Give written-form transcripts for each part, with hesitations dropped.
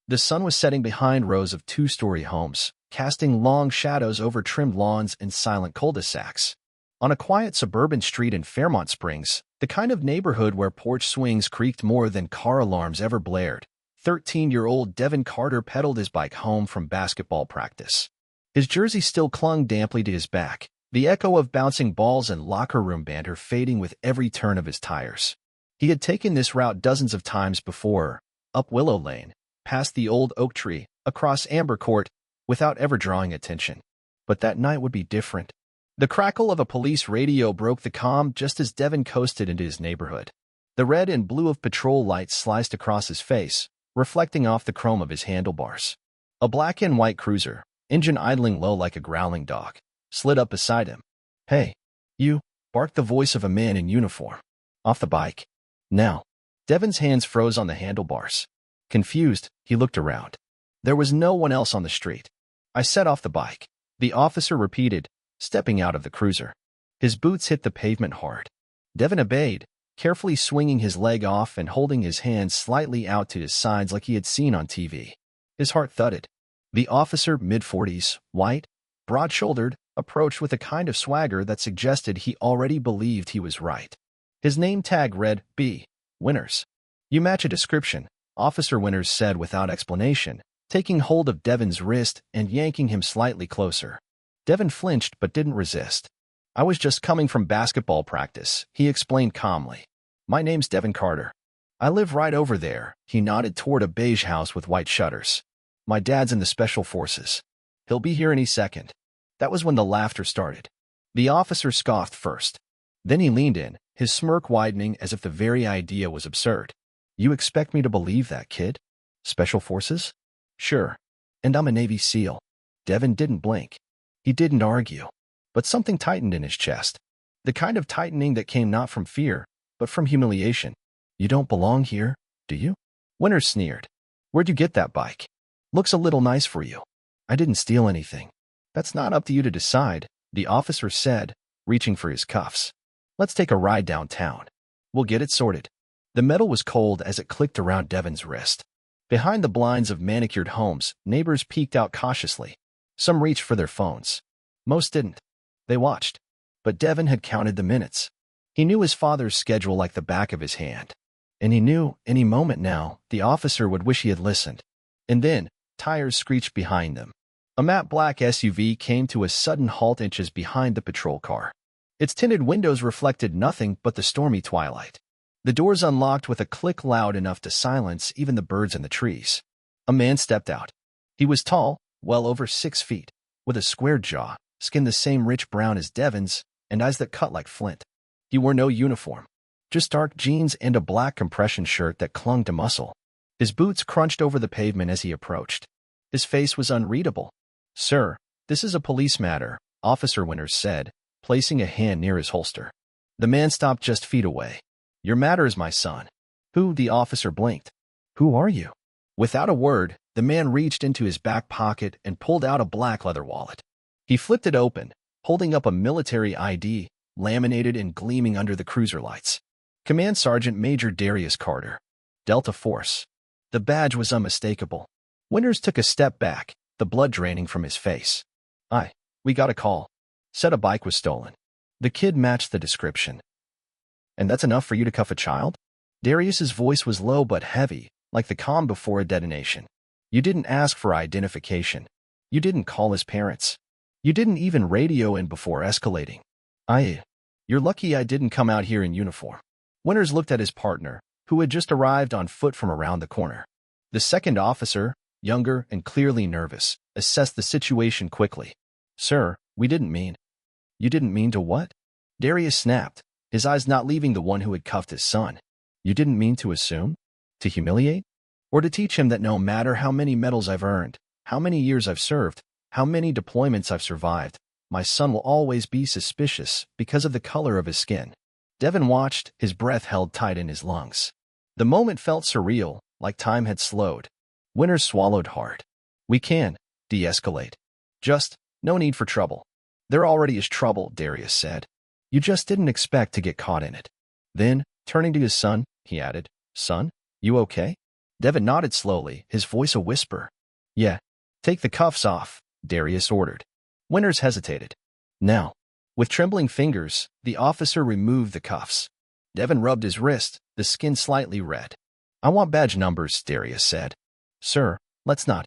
The sun was setting behind rows of two-story homes, casting long shadows over trimmed lawns and silent cul-de-sacs. On a quiet suburban street in Fairmont Springs, the kind of neighborhood where porch swings creaked more than car alarms ever blared, 13-year-old Devin Carter pedaled his bike home from basketball practice. His jersey still clung damply to his back, the echo of bouncing balls and locker room banter fading with every turn of his tires. He had taken this route dozens of times before, up Willow Lane, past the old oak tree, across Amber Court, without ever drawing attention. But that night would be different. The crackle of a police radio broke the calm just as Devin coasted into his neighborhood. The red and blue of patrol lights sliced across his face, reflecting off the chrome of his handlebars. A black and white cruiser, engine idling low like a growling dog, slid up beside him. "Hey, you," barked the voice of a man in uniform. "Off the bike. Now." Devin's hands froze on the handlebars. Confused, he looked around. There was no one else on the street. "I set off the bike," the officer repeated, stepping out of the cruiser. His boots hit the pavement hard. Devin obeyed, carefully swinging his leg off and holding his hands slightly out to his sides like he had seen on TV. His heart thudded. The officer, mid-40s, white, broad-shouldered, approached with a kind of swagger that suggested he already believed he was right. His name tag read, B. Winters. "You match a description," Officer Winters said without explanation, taking hold of Devin's wrist and yanking him slightly closer. Devin flinched but didn't resist. "I was just coming from basketball practice," he explained calmly. "My name's Devin Carter. I live right over there," he nodded toward a beige house with white shutters. "My dad's in the Special Forces. He'll be here any second." That was when the laughter started. The officer scoffed first. Then he leaned in, his smirk widening as if the very idea was absurd. "You expect me to believe that, kid? Special Forces? Sure. And I'm a Navy SEAL." Devin didn't blink. He didn't argue. But something tightened in his chest. The kind of tightening that came not from fear, but from humiliation. "You don't belong here, do you?" Winters sneered. "Where'd you get that bike? Looks a little nice for you." "I didn't steal anything." "That's not up to you to decide," the officer said, reaching for his cuffs. "Let's take a ride downtown. We'll get it sorted." The metal was cold as it clicked around Devin's wrist. Behind the blinds of manicured homes, neighbors peeked out cautiously. Some reached for their phones. Most didn't. They watched. But Devin had counted the minutes. He knew his father's schedule like the back of his hand. And he knew, any moment now, the officer would wish he had listened. And then, tires screeched behind them. A matte black SUV came to a sudden halt inches behind the patrol car. Its tinted windows reflected nothing but the stormy twilight. The doors unlocked with a click loud enough to silence even the birds in the trees. A man stepped out. He was tall, well over 6 feet, with a square jaw, skin the same rich brown as Devin's, and eyes that cut like flint. He wore no uniform, just dark jeans and a black compression shirt that clung to muscle. His boots crunched over the pavement as he approached. His face was unreadable. "Sir, this is a police matter," Officer Winters said, placing a hand near his holster. The man stopped just feet away. "Your matter is my son." "Who?" The officer blinked. "Who are you?" Without a word, the man reached into his back pocket and pulled out a black leather wallet. He flipped it open, holding up a military ID, laminated and gleaming under the cruiser lights. Command Sergeant Major Darius Carter. Delta Force. The badge was unmistakable. Winters took a step back, the blood draining from his face. We got a call. Said a bike was stolen." The kid matched the description. "And that's enough for you to cuff a child?" Darius's voice was low but heavy, like the calm before a detonation. "You didn't ask for identification. You didn't call his parents. You didn't even radio in before escalating. You're lucky I didn't come out here in uniform." Winters looked at his partner, who had just arrived on foot from around the corner. The second officer, younger and clearly nervous, assessed the situation quickly. "Sir, we didn't mean." "You didn't mean to what?" Darius snapped, his eyes not leaving the one who had cuffed his son. "You didn't mean to assume? To humiliate? Or to teach him that no matter how many medals I've earned, how many years I've served, how many deployments I've survived, my son will always be suspicious because of the color of his skin?" Devin watched, his breath held tight in his lungs. The moment felt surreal, like time had slowed. Winters swallowed hard. "We can de-escalate. Just, no need for trouble." "There already is trouble," Darius said. "You just didn't expect to get caught in it." Then, turning to his son, he added, "Son, you okay?" Devin nodded slowly, his voice a whisper. Yeah, take the cuffs off, Darius ordered. Winters hesitated. Now. With trembling fingers, the officer removed the cuffs. Devin rubbed his wrist, the skin slightly red. I want badge numbers, Darius said. Sir, let's not.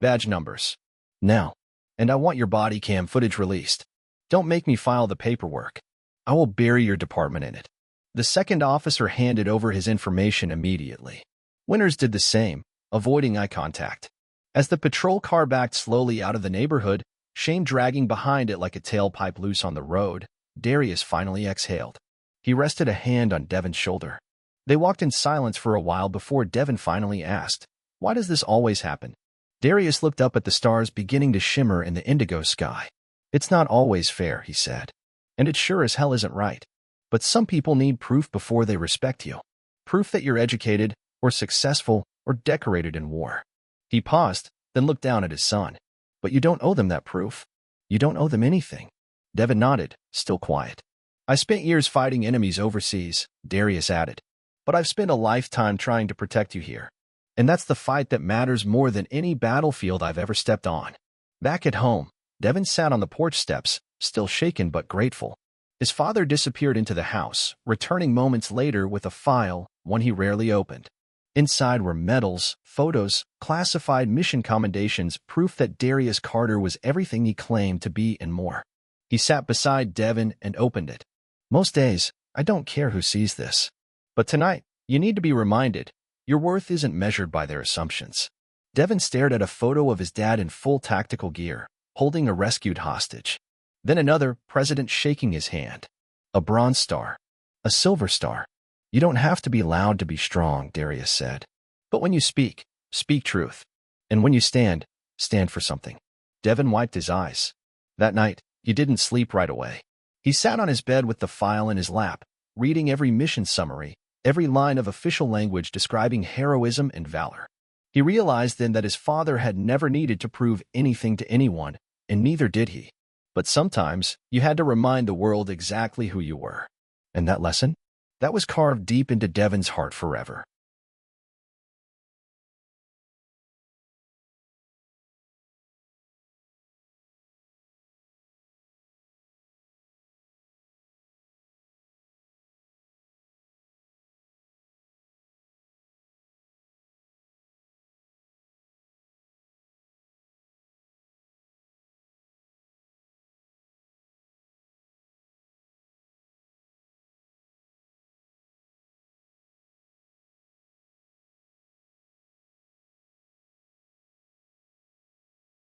Badge numbers. Now. And I want your body cam footage released. Don't make me file the paperwork. I will bury your department in it. The second officer handed over his information immediately. Winters did the same, avoiding eye contact. As the patrol car backed slowly out of the neighborhood, shame dragging behind it like a tailpipe loose on the road, Darius finally exhaled. He rested a hand on Devin's shoulder. They walked in silence for a while before Devin finally asked, Why does this always happen? Darius looked up at the stars beginning to shimmer in the indigo sky. It's not always fair, he said. And it sure as hell isn't right. But some people need proof before they respect you. Proof that you're educated, or successful, or decorated in war. He paused, then looked down at his son. But you don't owe them that proof. You don't owe them anything. Devin nodded, still quiet. I spent years fighting enemies overseas, Darius added. But I've spent a lifetime trying to protect you here. And that's the fight that matters more than any battlefield I've ever stepped on. Back at home, Devin sat on the porch steps, still shaken but grateful. His father disappeared into the house, returning moments later with a file, one he rarely opened. Inside were medals, photos, classified mission commendations, proof that Darius Carter was everything he claimed to be and more. He sat beside Devin and opened it. Most days, I don't care who sees this. But tonight, you need to be reminded, your worth isn't measured by their assumptions. Devin stared at a photo of his dad in full tactical gear, holding a rescued hostage. Then another, president shaking his hand. A bronze star. A silver star. You don't have to be loud to be strong, Darius said. But when you speak, speak truth. And when you stand, stand for something. Devin wiped his eyes. That night, he didn't sleep right away. He sat on his bed with the file in his lap, reading every mission summary, every line of official language describing heroism and valor. He realized then that his father had never needed to prove anything to anyone, and neither did he. But sometimes, you had to remind the world exactly who you were. And that lesson? That was carved deep into Devin's heart forever.